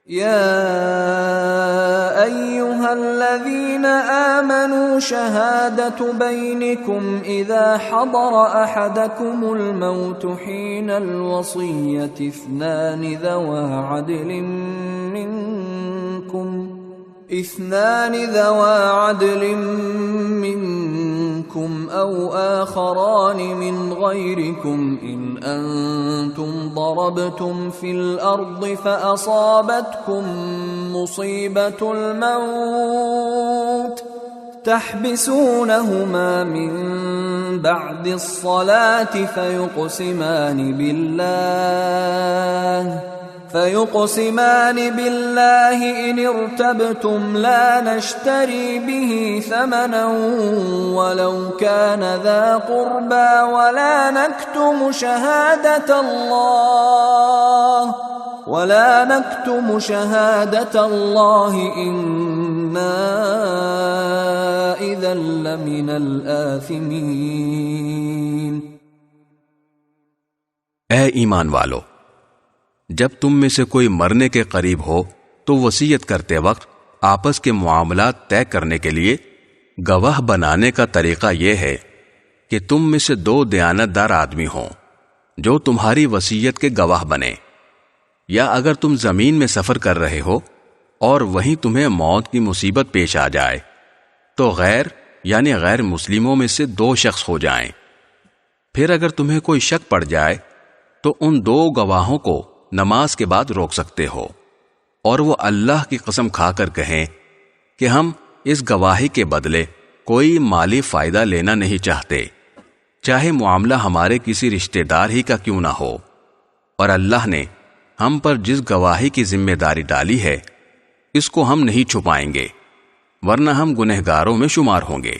يا أيها الذين آمنوا شهادة بينكم إذا حضر أحدكم الموت حين الوصية اثنان ذوا عدل منكم أو آخران من غيركم إن أنتم ضربتم في الأرض فأصابتكم مصيبة الموت تحبسونهما من بعد الصلاة فيقسمان بالله إن ارتبتم لا نشتري به ثمنا ولو كان ذا قربى ولا نكتم شهادة الله إنا إذا لمن الآثمين۔ اے ایمان والو، جب تم میں سے کوئی مرنے کے قریب ہو تو وصیت کرتے وقت آپس کے معاملات طے کرنے کے لیے گواہ بنانے کا طریقہ یہ ہے کہ تم میں سے دو دیانت دار آدمی ہوں جو تمہاری وصیت کے گواہ بنے، یا اگر تم زمین میں سفر کر رہے ہو اور وہیں تمہیں موت کی مصیبت پیش آ جائے تو غیر مسلموں میں سے دو شخص ہو جائیں۔ پھر اگر تمہیں کوئی شک پڑ جائے تو ان دو گواہوں کو نماز کے بعد روک سکتے ہو، اور وہ اللہ کی قسم کھا کر کہیں کہ ہم اس گواہی کے بدلے کوئی مالی فائدہ لینا نہیں چاہتے، چاہے معاملہ ہمارے کسی رشتہ دار ہی کا کیوں نہ ہو، اور اللہ نے ہم پر جس گواہی کی ذمہ داری ڈالی ہے اس کو ہم نہیں چھپائیں گے، ورنہ ہم گنہگاروں میں شمار ہوں گے۔